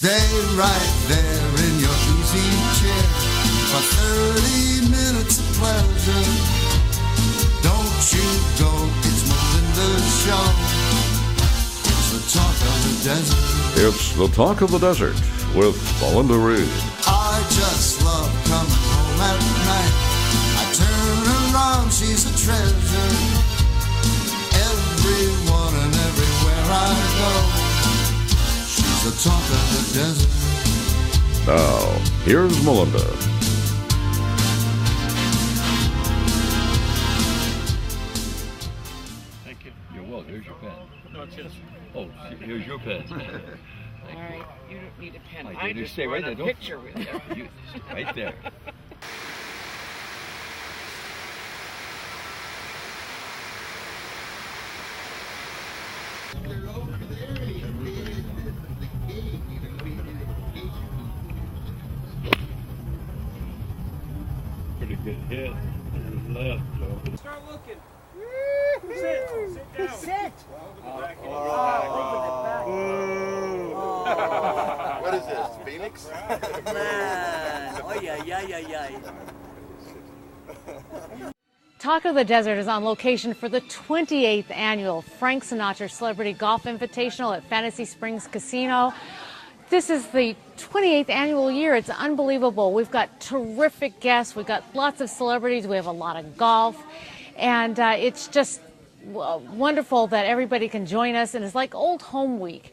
Stay right there in your easy chair for 30 minutes of pleasure. Don't you go, it's Melinda's show. It's the talk of the desert. It's the talk of the desert with Melinda Read. I just love coming home at night. I turn around, she's a treasure. Everyone and everywhere I go. The talk of the desert. Now, here's Melinda. Thank you. You're welcome. Here's your pen. No, it's his. Oh, here's your pen. All right, you don't need a pen. I just stay right there. A picture with you. Right there. Pretty good hit. Left. Start looking. Sit. Sit down. Sit. What is this, Phoenix? Man. Oh, yeah. Talk of the Desert is on location for the 28th annual Frank Sinatra Celebrity Golf Invitational at Fantasy Springs Casino. This is the 28th annual year. It's unbelievable. We've got terrific guests. We've got lots of celebrities. We have a lot of golf. And it's just wonderful that everybody can join us. And it's like old home week.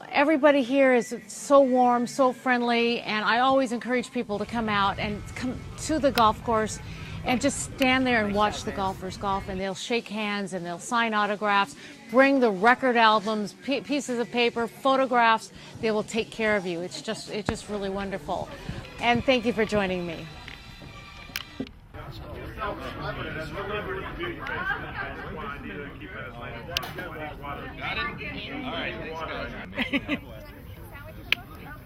Everybody here is so warm, so friendly. And I always encourage people to come out and come to the golf course and just stand there and watch the golfers golf, and they'll shake hands and they'll sign autographs, bring the record albums, pieces of paper, photographs. They will take care of you. It's just really wonderful. And thank you for joining me. Got it? All right, thanks, guys.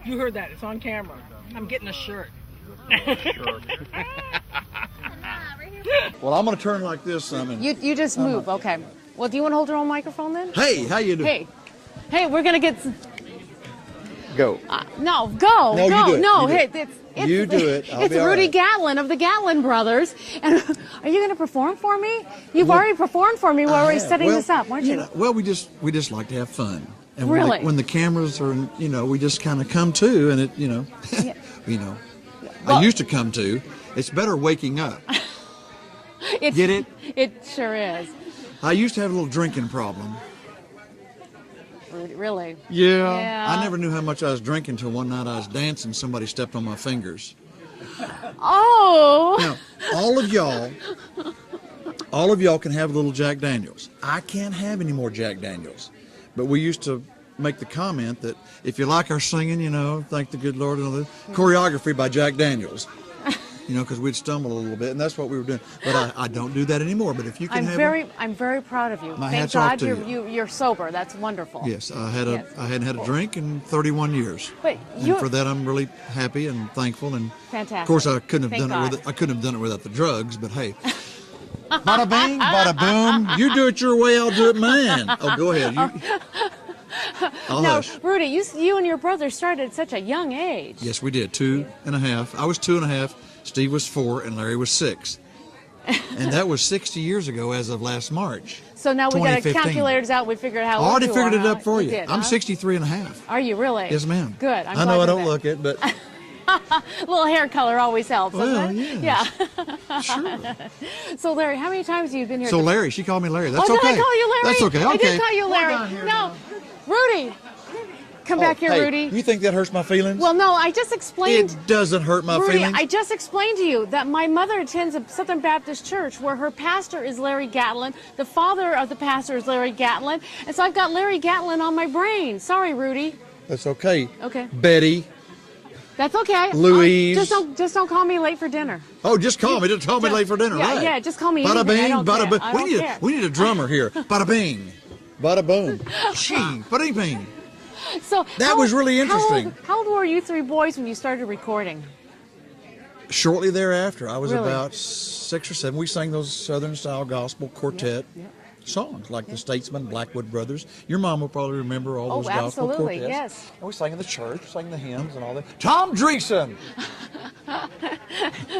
You heard that. It's on camera. I'm getting a shirt. Well, I'm going to turn like this. You just move, okay. Well, do you want to hold your own microphone then? Hey, how you doing? Hey, we're going to get some... Go. No, go. No, go. you do it. No, You do hey, it. it's You do it. I'll It's be all Rudy right. Gatlin of the Gatlin Brothers. And are you going to perform for me? You've already performed for me while we were setting this up, weren't you? Well, we just like to have fun. And Really? when the cameras are, we just kind of come to, and it, Yeah. I used to come to. It's better waking up. Get it? It sure is. I used to have a little drinking problem. Really? Yeah. I never knew how much I was drinking until one night I was dancing. Somebody stepped on my fingers. Oh. Now, all of y'all can have a little Jack Daniels. I can't have any more Jack Daniels. But we used to make the comment that if you like our singing, thank the good Lord, and all the choreography by Jack Daniels. Because we'd stumble a little bit, and that's what we were doing. But I don't do that anymore. But if you can I'm very proud of you. My Thank hat's off God to you're sober. That's wonderful. Yes, I hadn't had a drink in 31 years. But and for that, I'm really happy and thankful. And Fantastic. Of course, I couldn't have done it. I couldn't have done it without the drugs. But hey, bada bing, bada boom. You do it your way, I'll do it mine. Oh, go ahead. I'll Now, hush. Rudy, you and your brother started at such a young age. Yes, we did. 2.5. I was 2.5. Steve was 4, and Larry was 6. And that was 60 years ago as of last March. So now we got our 2015. calculators out. We figured out how I old already you figured are, it up for you. did, I'm huh? 63.5. Are you really? Yes, ma'am. Good. I know I don't look it, but A little hair color always helps, well, doesn't it? yes. Yeah. Sure. So, Larry, how many times have you been here? So Larry, she called me Larry. That's oh, okay. did I call you Larry? That's okay. I Okay. did call you Larry. No, Rudy. Come back here, hey, Rudy. You think that hurts my feelings? Well, no, I just explained. It doesn't hurt my Rudy, feelings. I just explained to you that my mother attends a Southern Baptist church where her pastor is Larry Gatlin. The father of the pastor is Larry Gatlin. And so I've got Larry Gatlin on my brain. Sorry, Rudy. That's okay. Okay. Betty. That's okay. Louise. Just don't call me late for dinner. Oh, just call me. Just call me late for dinner. Yeah, right. yeah, just call me Bada anything. I bing, don't bada care. boom. I don't care. We need a drummer here. Bada bing, bada boom. Shing, bada bing. So That was really interesting. How old were you three boys when you started recording? Shortly thereafter, I was Really? about 6 or 7. We sang those Southern style gospel quartet. Yeah. songs like the Statesman, Blackwood Brothers. Your mom will probably remember all those gospel absolutely, quartets. yes. And we sang in the church, sang the hymns and all that. Tom Dreesen!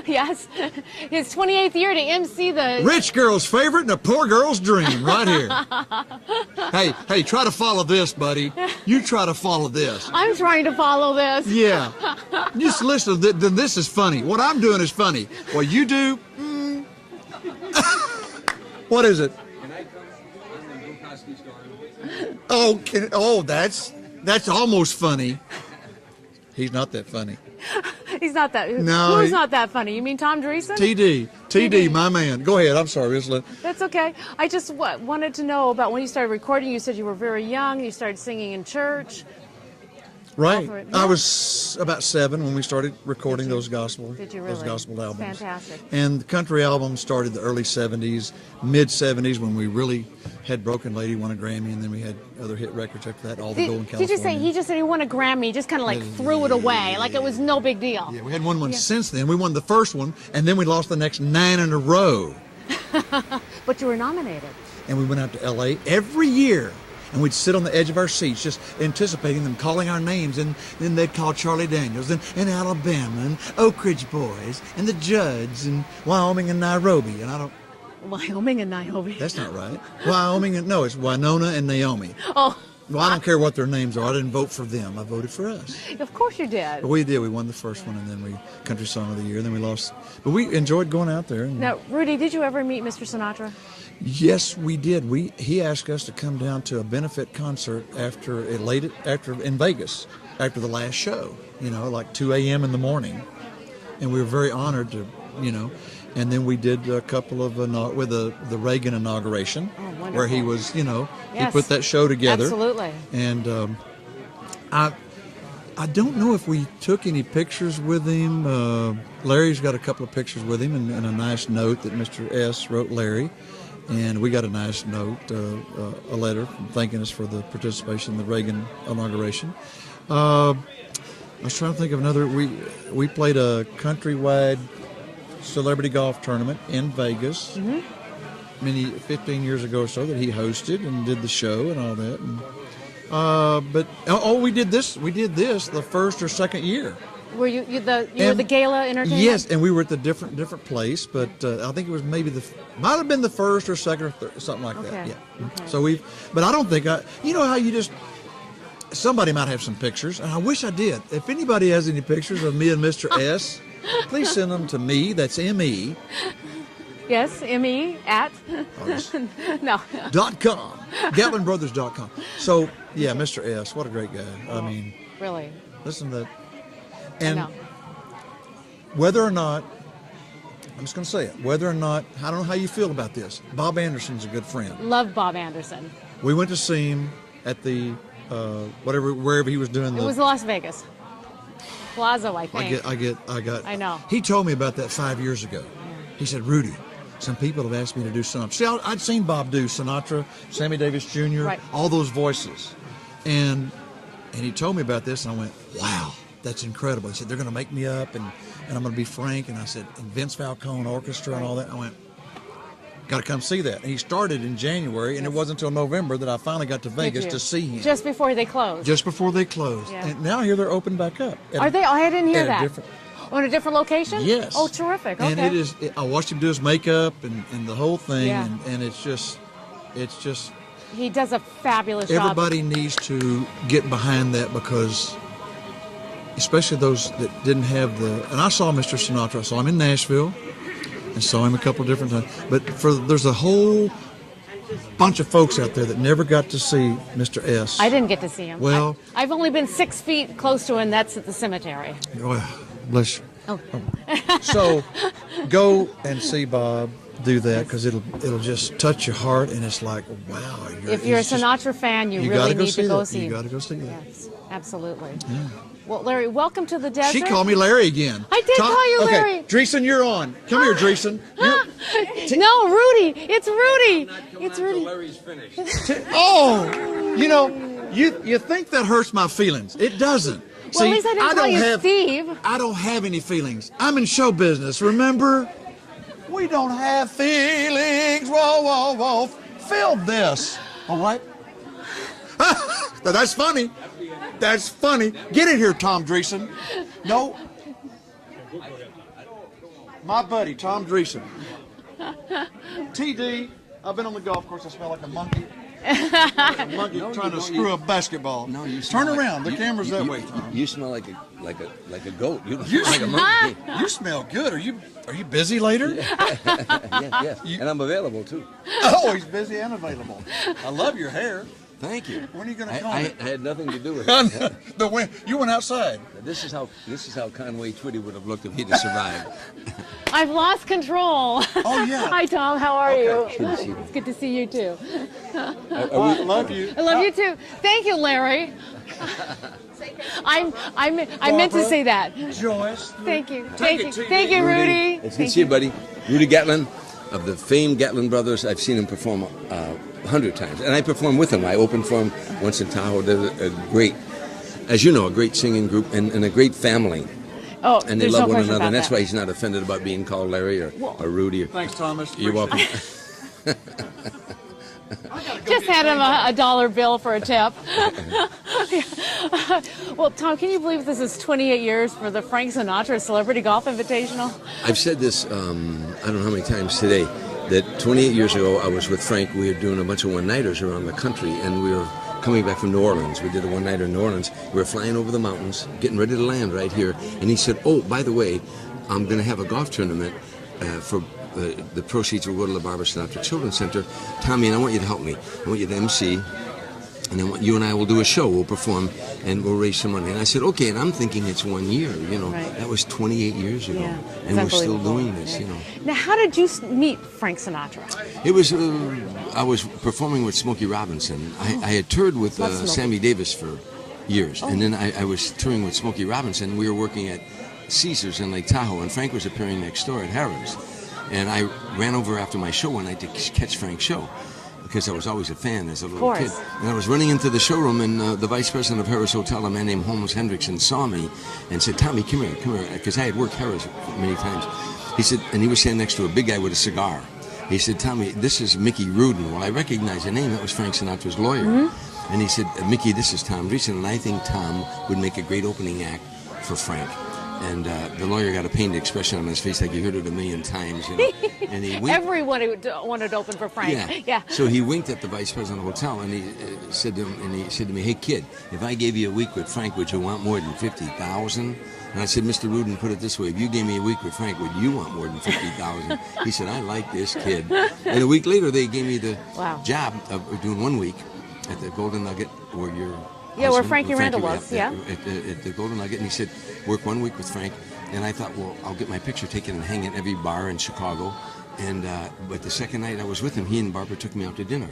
Yes, his 28th year to MC the... Rich girl's favorite and a poor girl's dream, right here. Hey, try to follow this, buddy. You try to follow this. I'm trying to follow this. Yeah. Just listen, then this is funny. What I'm doing is funny. What you do, what is it? Oh, that's almost funny. He's not that funny. He's not that. No, Who's not that funny? You mean Tom Dreesen? TD, my man. Go ahead. I'm sorry, Isla. That's okay. I just wanted to know about when you started recording. You said you were very young. You started singing in church. Right. Yeah. I was about 7 when we started recording those gospel. Did you really? Those gospel albums. Fantastic. And the country album started the early 70s, mid 70s when we really had Broken Lady won a Grammy, and then we had other hit records after that, All the Gold in California. Did you say he just said he won a Grammy? He just kind of like threw it away, like it was no big deal. Yeah, we hadn't won one since then. We won the first one, and then we lost the next 9 in a row. But you were nominated. And we went out to L.A. every year. And we'd sit on the edge of our seats just anticipating them calling our names. And then they'd call Charlie Daniels and Alabama and Oak Ridge Boys and the Judds and Wyoming and Nairobi. And I don't... Wyoming and Nairobi. That's not right. Wyoming and... No, it's Winona and Naomi. Oh. Well, I don't care what their names are. I didn't vote for them. I voted for us. Of course you did. But we did. We won the first one, and then we Country Song of the Year. And then we lost. But we enjoyed going out there. And, now, Rudy, did you ever meet Mr. Sinatra? yes, we did. He asked us to come down to a benefit concert after in Vegas after the last show. Like 2 a.m. in the morning, and we were very honored to, And then we did a couple of with the Reagan inauguration, where he was, he put that show together. Absolutely. And I don't know if we took any pictures with him. Larry's got a couple of pictures with him, and a nice note that Mr. S. wrote Larry. And we got a nice note, a letter thanking us for the participation in the Reagan inauguration. I was trying to think of another. We played a countrywide celebrity golf tournament in Vegas, 15 years ago or so, that he hosted and did the show and all that. And, we did this. We did this the first or second year. Were you were the gala entertainer? Yes, and we were at the different place, but I think it was might have been the first or second or third, something like that. Yeah. Okay. So but I don't think how you just. Somebody might have some pictures, and I wish I did. If anybody has any pictures of me and Mr. S, please send them to me. That's M-E. Yes, M-E at. No. .com. GatlinBrothers.com. So, yeah, Mr. S, what a great guy. I mean. Really? Listen to that. And whether or not, I'm just going to say it, whether or not, I don't know how you feel about this. Bob Anderson's a good friend. Love Bob Anderson. We went to see him at the, wherever he was doing It was Las Vegas. Plaza, I think. I know. He told me about that 5 years ago. He said, Rudy, some people have asked me to do Sinatra. See, I'd seen Bob do Sinatra, Sammy Davis Jr., all those voices. And he told me about this, and I went, wow, that's incredible. He said, they're going to make me up, and I'm going to be Frank. And I said, and Vince Falcone Orchestra and all that. I went, got to come see that. And he started in January, and it wasn't until November that I finally got to Vegas to see him. Just before they closed. Just before they closed. Yeah. And now here they're open back up. Are they? Oh, I didn't hear that. On a different location? Yes. Oh, terrific. Okay. And I watched him do his makeup and the whole thing, Yeah. and it's just. He does a fabulous job. Everybody needs to get behind that, because especially those that didn't have and I saw Mr. Sinatra. I saw him in Nashville and saw him a couple of different times. But there's a whole bunch of folks out there that never got to see Mr. S. I didn't get to see him. Well, I've only been 6 feet close to him, and that's at the cemetery. Well, bless you. Oh. So go and see Bob do that, because it'll just touch your heart, and it's like, wow. If you're a Sinatra fan, you really need to go see him. You got to go see that. Yes, absolutely. Yeah. Well, Larry, welcome to the desert. She called me Larry again. I did call you Larry. Okay, Dreesen, you're on. Come here, Dreesen. No, Rudy. It's Rudy. It's Rudy. Larry's finished. You think that hurts my feelings. It doesn't. Well, See, at least I didn't call you Steve. I don't have any feelings. I'm in show business, remember? We don't have feelings. Whoa, whoa, whoa. filmed this. All right. That's funny. That's funny. Get in here, Tom Dreesen. No. My buddy, Tom Dreesen. TD, I've been on the golf course. I smell like a monkey. A monkey trying to screw a basketball. No, you Turn smell around. The camera's that way, Tom. You smell like a goat. You don't smell like a monkey. You smell good. Are you busy later? Yes. And I'm available too. Oh, he's busy and available. I love your hair. Thank you. When are you going to come? I had nothing to do with it. You went outside. This is how Conway Twitty would have looked if he'd have survived. I've lost control. Oh, yeah. Hi, Tom. How are you? Good to see you. It's good to see you, too. I love you. I love you, too. Thank you, Larry. I meant to say that. Joyce. Thank you. Thank you, Rudy. It's good to see you, buddy. Rudy Gatlin of the famed Gatlin Brothers. I've seen him perform 100 times, and I performed with him. I opened for him once in Tahoe. They're a great, as you know, a great singing group and a great family. Oh, and they love one another, and that's why he's not offended about being called Larry or Rudy. Thanks, Thomas. You're welcome. Just had him a dollar bill for a tip. Well, Tom, can you believe this is 28 years for the Frank Sinatra Celebrity Golf Invitational? I've said this, I don't know how many times today, that 28 years ago I was with Frank. We were doing a bunch of one-nighters around the country, and we were coming back from New Orleans. We did a one-nighter in New Orleans. We were flying over the mountains, getting ready to land right here, and he said, oh, by the way, I'm going to have a golf tournament for the proceeds will go to the Barbara Sinatra Children's Center. Tommy, and I want you to help me. I want you to MC, and then you and I will do a show. We'll perform, and we'll raise some money. And I said, okay, and I'm thinking it's 1 year, you know. Right. That was 28 years ago, Yeah, and we're still doing this, you know. Now, how did you meet Frank Sinatra? It was, I was performing with Smokey Robinson. I had toured with Sammy Davis for years, and then I was touring with Smokey Robinson. We were working at Caesars in Lake Tahoe, and Frank was appearing next door at Harrah's. And I ran over after my show one night to catch Frank's show, because I was always a fan as a little kid. And I was running into the showroom, and the vice president of Harrah's Hotel, a man named Holmes Hendrickson, saw me and said, Tommy, come here, because I had worked Harrah's many times. He said, and he was standing next to a big guy with a cigar. He said, Tommy, this is Mickey Rudin. Well, I recognized the name. That was Frank Sinatra's lawyer. Mm-hmm. And he said, Mickey, this is Tom Dreesen, and I think Tom would make a great opening act for Frank. And the lawyer got a pained expression on his face, like you heard it a million times. You know? And he winked. Everyone wanted to open for Frank. Yeah. So he winked at the vice president of the hotel, and he said to me, "Hey kid, if I gave you a week with Frank, would you want more than 50,000?" And I said, "Mr. Rudin, put it this way: if you gave me a week with Frank, would you want more than 50,000?" He said, "I like this kid." And a week later, they gave me the job of doing 1 week at the Golden Nugget, where you're. Yeah, where Frankie Randall was, at the Golden Nugget, and he said, work 1 week with Frank. And I thought, well, I'll get my picture taken and hang it in every bar in Chicago. And but the second night I was with him, he and Barbara took me out to dinner.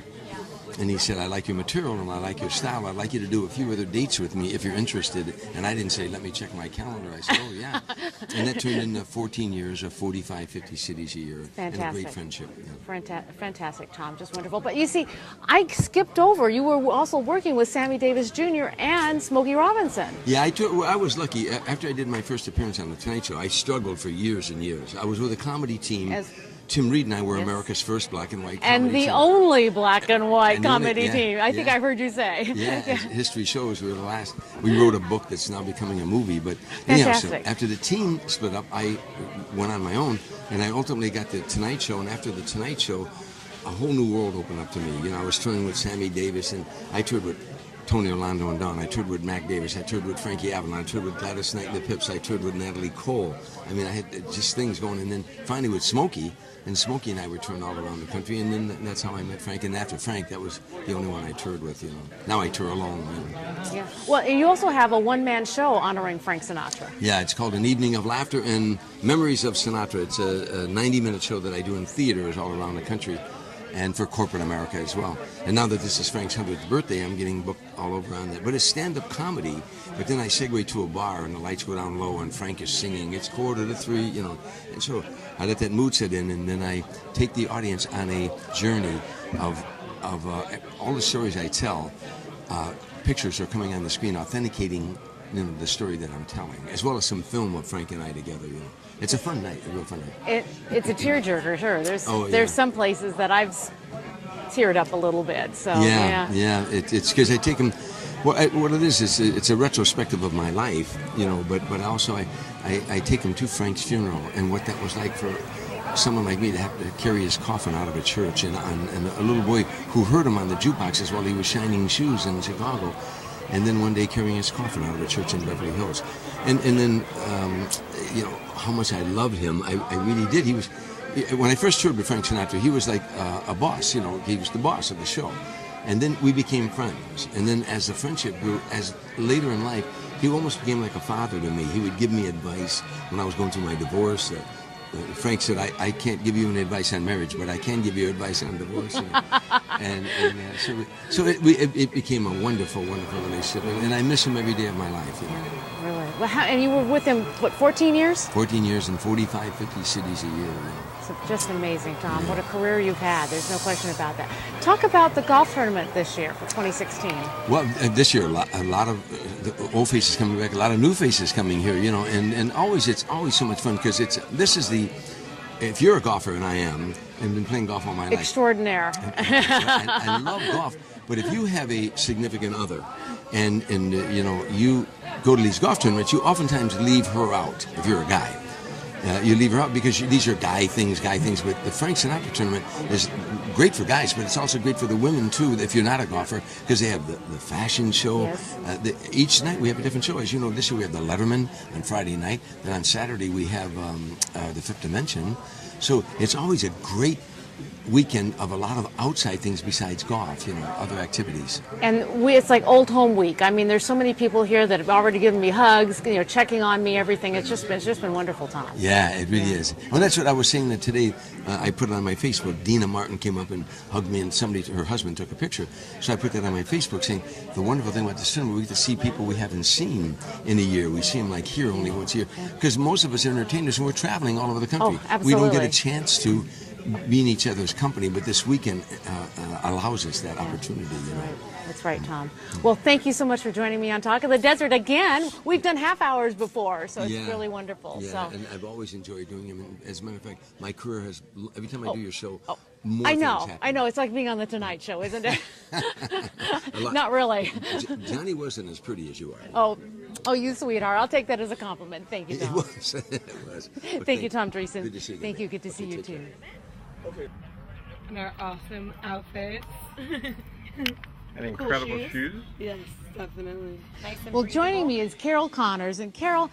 And he said, I like your material and I like your style. I'd like you to do a few other dates with me if you're interested. And I didn't say, let me check my calendar. I said, oh, yeah. And that turned into 14 years of 45, 50 cities a year. Fantastic. And a great friendship. Yeah. Fantastic, Tom. Just wonderful. But you see, I skipped over. You were also working with Sammy Davis Jr. and Smokey Robinson. Yeah, I was lucky. After I did my first appearance on The Tonight Show, I struggled for years and years. I was with a comedy team. Tim Reed and I were America's first black and white comedy and the team. only black and white comedy team. I think I've heard you say. Yeah, as history shows, we were the last. We wrote a book that's now becoming a movie. But anyhow, so after the team split up, I went on my own, and I ultimately got The Tonight Show. And after The Tonight Show, a whole new world opened up to me. You know, I was touring with Sammy Davis, and I toured with Tony Orlando and Don. I toured with Mac Davis. I toured with Frankie Avalon. I toured with Gladys Knight and the Pips. I toured with Natalie Cole. I mean, I had just things going. And then finally with Smokey, and Smokey and I were touring all around the country. And then that's how I met Frank. And after Frank, that was the only one I toured with, you know. Now I tour alone, you know. Yeah. Well, and you also have a one-man show honoring Frank Sinatra. Yeah, it's called An Evening of Laughter and Memories of Sinatra. It's a 90-minute show that I do in theaters all around the country, and for corporate America as well. And now that this is Frank's 100th birthday, I'm getting booked all over on that. But it's stand-up comedy, but then I segue to a bar and the lights go down low and Frank is singing. It's 2:45, you know. And so I let that mood set in, and then I take the audience on a journey of all the stories I tell. Pictures are coming on the screen authenticating, you know, the story that I'm telling, as well as some film of Frank and I together, you know. It's a fun night, a real fun night. It's a tearjerker, sure. There's some places that I've teared up a little bit. So Yeah. It's because I take him. Well, what it is it's a retrospective of my life, you know. But also I take him to Frank's funeral and what that was like for someone like me to have to carry his coffin out of a church, and a little boy who heard him on the jukeboxes while he was shining shoes in Chicago, and then one day carrying his coffin out of a church in Beverly Hills, and then you know how much I loved him. I really did. He was, when I first toured with Frank Sinatra, he was like a boss. You know, he was the boss of the show. And then we became friends. And then as the friendship grew, as later in life, he almost became like a father to me. He would give me advice when I was going through my divorce. Frank said, I can't give you any advice on marriage, but I can give you advice on divorce. So it became a wonderful, wonderful relationship. And I miss him every day of my life. You know. Really? Well, and you were with him, what, 14 years? 14 years in 45, 50 cities a year. You know. So just amazing, Tom. What a career you've had. There's no question about that. Talk about the golf tournament this year for 2016. Well, this year, a lot of the old faces coming back, a lot of new faces coming here, you know, and it's always so much fun because if you're a golfer, and I am, and been playing golf all my life. Extraordinaire. I love golf, but if you have a significant other and you know, you go to these golf tournaments, you oftentimes leave her out if you're a guy. You leave her out because these are guy things, but the Frank Sinatra tournament is great for guys, but it's also great for the women, too, if you're not a golfer, because they have the fashion show. Yes. Each night we have a different show. As you know, this year we have the Letterman on Friday night, then on Saturday we have the Fifth Dimension. So it's always a great weekend of a lot of outside things besides golf, you know, other activities. And it's like old home week. I mean, there's so many people here that have already given me hugs, you know, checking on me, everything. It's just been wonderful, Tom. Yeah, it really is. Well, that's what I was saying that today. I put it on my Facebook. Dina Martin came up and hugged me, and her husband took a picture. So I put that on my Facebook saying, the wonderful thing about the cinema, we get to see people we haven't seen in a year. We see them like here only once a year. Because most of us are entertainers and we're traveling all over the country. Oh, absolutely. We don't get a chance to be in each other's company, but this weekend allows us that opportunity. You know? That's right, Tom. Well, thank you so much for joining me on Talk of the Desert again. We've done half hours before, so it's really wonderful. Yeah, so. And I've always enjoyed doing them. And as a matter of fact, my career has, every time I do your show, more I things know, happen. I know. It's like being on the Tonight Show, isn't it? Not really. Johnny wasn't as pretty as you are. Oh, you sweetheart. I'll take that as a compliment. Thank you, Tom. It was. It was. Well, thank you, Tom Dreesen. Good to see you. Thank you. Good to see you, too. Okay. And our awesome outfits. And incredible shoes. Yes, definitely. Well, joining me is Carol Connors. And Carol,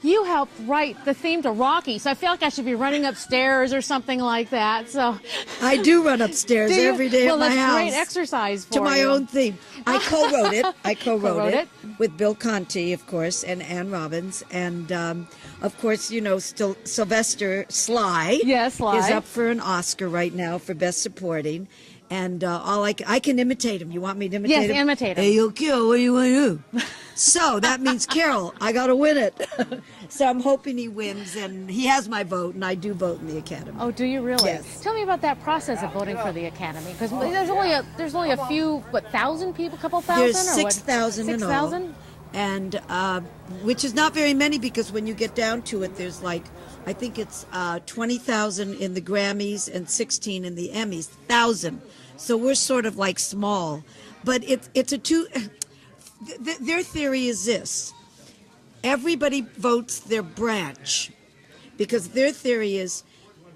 you helped write the theme to Rocky, so I feel like I should be running upstairs or something like that. So I do run upstairs every day at my house. Well, that's great exercise for to my own theme. I co-wrote it. I co-wrote it with Bill Conti, of course, and Ann Robbins, and of course, you know, still Sylvester Sly. Yes, Sly is up for an Oscar right now for Best Supporting. And I can imitate him. You want me to imitate him? Yes, imitate him. Hey, yo, Carol, what do you want to do? So that means, Carol, I got to win it. So I'm hoping he wins, and he has my vote, and I do vote in the Academy. Oh, do you really? Yes. Tell me about that process of voting for the Academy, because there's only a few, what, 1,000 people, a couple thousand? There's 6,000 in all. 6,000? And which is not very many, because when you get down to it, there's like, I think it's 20,000 in the Grammys and 16 in the Emmys, 1,000. So we're sort of like small, but it's a two. Their theory is this: everybody votes their branch, because their theory is,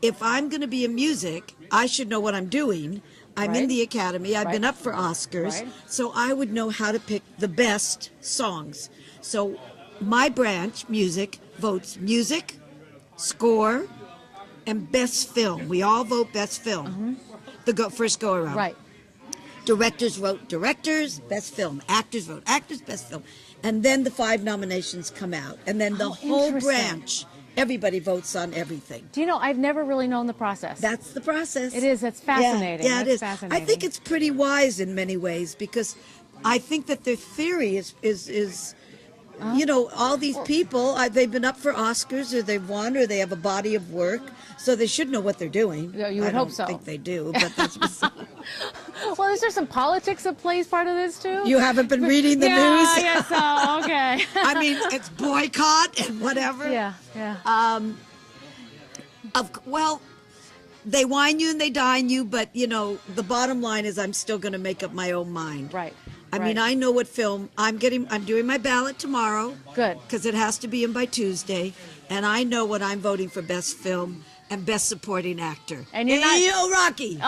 if I'm going to be in music, I should know what I'm doing. I'm in the Academy. I've been up for Oscars, so I would know how to pick the best songs. So my branch, music, votes music, score, and best film. We all vote best film. The first go around. Right. Directors vote directors, best film. Actors vote actors, best film. And then the 5 nominations come out. And then the whole branch, everybody votes on everything. Do you know, I've never really known the process. That's the process. It is. That's fascinating. Yeah, it is. Fascinating. I think it's pretty wise in many ways, because I think that their theory is you know, all these people, they've been up for Oscars, or they've won, or they have a body of work, so they should know what they're doing. Yeah, you would hope so. I don't think they do, but that's Well, is there some politics that plays part of this, too? You haven't been reading the news? I guess so. Okay. I mean, it's boycott and whatever. Yeah. Well, they wine you and they dine you, but you know, the bottom line is I'm still going to make up my own mind. Right. I mean, I know what film I'm doing my ballot tomorrow. Good. Because it has to be in by Tuesday, and I know what I'm voting for best film and best supporting actor. And you're not... Yo, Rocky.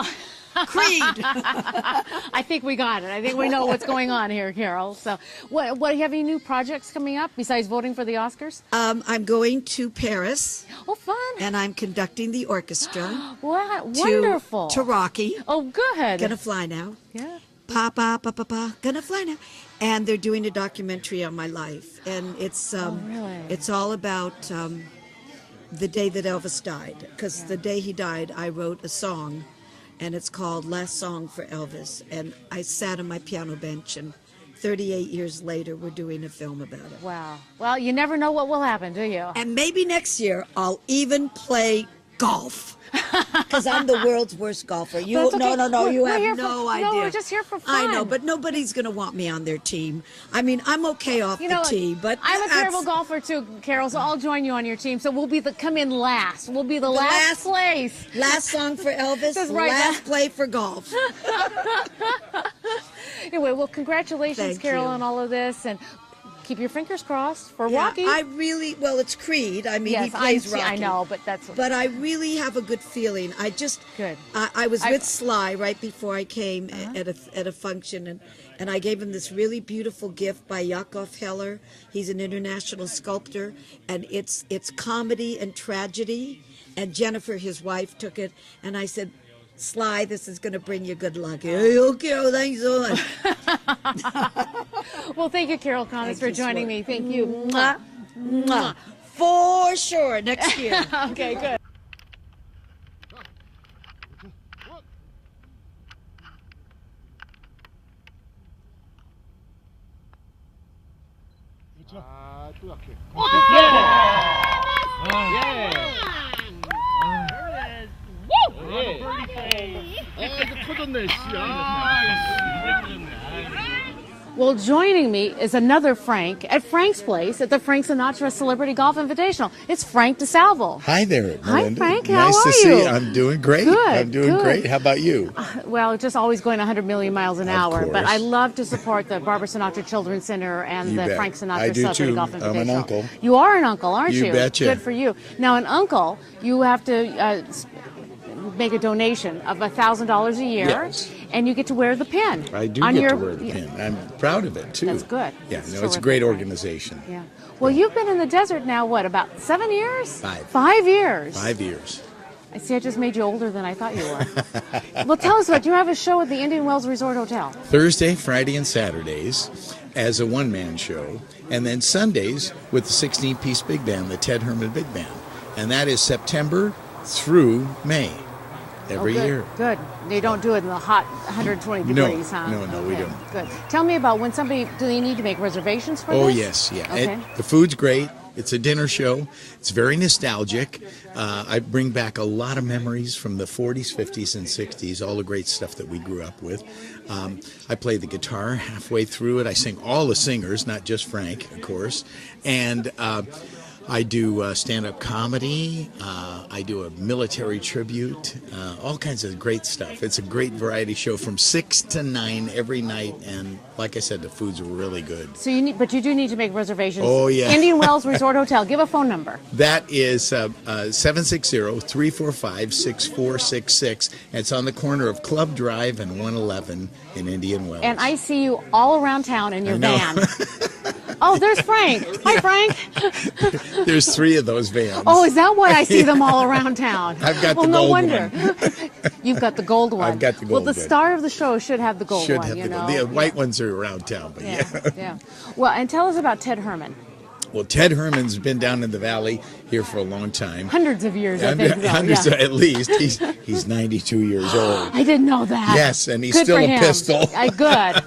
Creed. I think we got it. I think we know what's going on here, Carol. So, what do you have any new projects coming up besides voting for the Oscars? I'm going to Paris. Oh, fun! And I'm conducting the orchestra. What wonderful! To Rocky. Oh, good. Gonna fly now. Yeah. Pa pa pa pa pa. Gonna fly now. And they're doing a documentary on my life, and it's really? It's all about the day that Elvis died. Because the day he died, I wrote a song. And it's called Last Song for Elvis. And I sat on my piano bench, and 38 years later, we're doing a film about it. Wow. Well, you never know what will happen, do you? And maybe next year, I'll even play golf. Because I'm the world's worst golfer. You okay. No, you We're have here no for, idea. No, we're just here for fun. I know, but nobody's going to want me on their team. I mean, I'm okay off the tee, but I'm a terrible golfer too, Carol, so I'll join you on your team. So we'll be come in last. We'll be the last place. Last song for Elvis, That's right. last play for golf. Anyway, well, congratulations, Thank Carol, you. on all of this, and keep your fingers crossed for Yeah, Rocky. well, it's Creed. I mean, yes, he plays Rocky. I know, but that's... But I really have a good feeling. Good. I was with Sly right before I came at a function, and I gave him this really beautiful gift by Yakov Heller. He's an international sculptor, and it's comedy and tragedy. And Jennifer, his wife, took it, and I said, Sly, this is going to bring you good luck. Hey, okay, well, thanks so much. Well, thank you, Carol Connors, for joining me. Thank you. Mwah. Mwah. For sure, next year. Okay, good. Well, joining me is another Frank at Frank's place at the Frank Sinatra Celebrity Golf Invitational. It's Frank DISALVO. Hi there, Melinda. Hi, Frank. How nice are to see you? you. I'm doing great. Good, I'm doing good. great. How about you? Well, just always going 100 million miles an hour. course. But I love to support the Barbara Sinatra Children's Center and You the bet. Frank Sinatra I do Celebrity too. Golf Invitational. I'm an uncle. You are an uncle, aren't you? You betcha. Good for you. Now, an uncle, you have to make a donation of $1,000 a year, Yes. and you get to wear the pin. I do on get your, to wear the pin. I'm proud of it, too. That's good. Yeah, That's no, it's a terrific. great organization. Yeah. Well, you've been in the desert now, what, about 7 years? 5. 5 years. 5 years. I see, I just made you older than I thought you were. Well, tell us about, you have a show at the Indian Wells Resort Hotel. Thursday, Friday, and Saturdays as a one-man show, and then Sundays with the 16-piece big band, the Ted Herman Big Band. And that is September through May. Every good, year. Good. They don't do it in the hot 120 degrees, huh? No, we don't. Good. Tell me about when somebody, do they need to make reservations for Oh, this? yes, yeah. Okay. The food's great. It's a dinner show. It's very nostalgic. I bring back a lot of memories from the 40s, 50s, and 60s, all the great stuff that we grew up with. I play the guitar halfway through it. I sing all the singers, not just Frank, of course. And I do stand-up comedy. I do a military tribute, all kinds of great stuff. It's a great variety show from 6 to 9 every night, and like I said, the food's really good. So but you do need to make reservations. Oh, yeah. Indian Wells Resort Hotel. Give a phone number. That is 760-345-6466. It's on the corner of Club Drive and 111 in Indian Wells. And I see you all around town in your I know. van. Oh, there's Frank. Hi, Frank. There's 3 of those vans. Oh, is that why I see them all around town? I've got well, the no gold wonder. one. You've got the gold one. I've got the gold Well, the one. star of the show should have the gold Should one, have you the know. gold. The white ones are around town, but yeah. Yeah. Well, and tell us about Ted Herman. Well, Ted Herman's been down in the valley here for a long time. Hundreds of years, I think. So, Hundreds yeah. at least. He's 92 years old. I didn't know that. Yes, and he's Good still for a him. pistol. Good.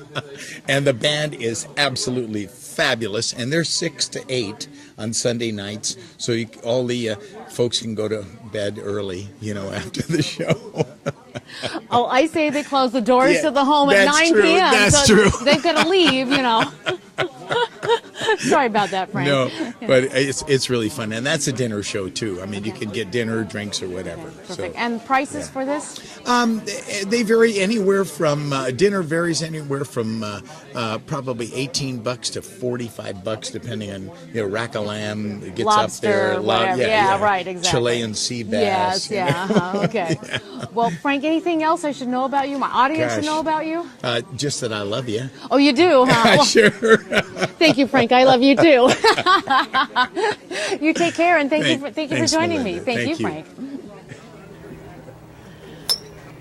And the band is absolutely fabulous, and they're 6 to 8 on Sunday nights, so all the folks can go to bed early, after the show. Oh, I say they close the doors Yeah, to the home at that's 9 true, p.m. that's so true. They've got to leave, Sorry about that, Frank. No, but it's really fun, and that's a dinner show too. I mean, you can get dinner, drinks, or whatever. Perfect. So, And prices for this? they vary anywhere from dinner varies anywhere from probably $18 to $45, depending on rack of lamb gets Lobster, up there. whatever. Yeah, right, exactly. Chilean sea bass. Yes, yeah. Okay. Well, Frank, anything else I should know about you? My audience should know about you? Just that I love you. Oh, you do, huh? Well, Sure. Thank you, Frank. I love you too. You take care, and thank you for joining me. Thank you, Frank.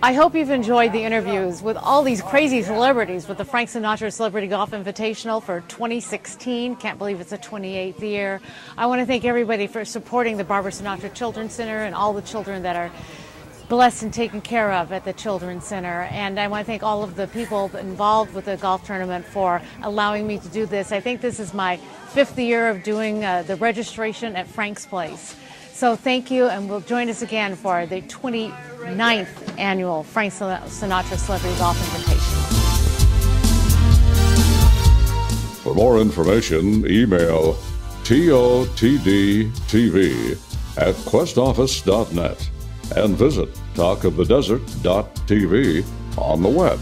I hope you've enjoyed the interviews with all these crazy celebrities with the Frank Sinatra Celebrity Golf Invitational for 2016. Can't believe it's the 28th year. I want to thank everybody for supporting the Barbara Sinatra Children's Center and all the children that are blessed and taken care of at the Children's Center. And I want to thank all of the people involved with the golf tournament for allowing me to do this. I think this is my 5th year of doing the registration at Frank's Place. So thank you, and we'll join us again for the 29th annual Frank Sinatra Celebrity Golf Invitational. For more information, email totdtv@questoffice.net and visit talkofthedesert.tv on the web.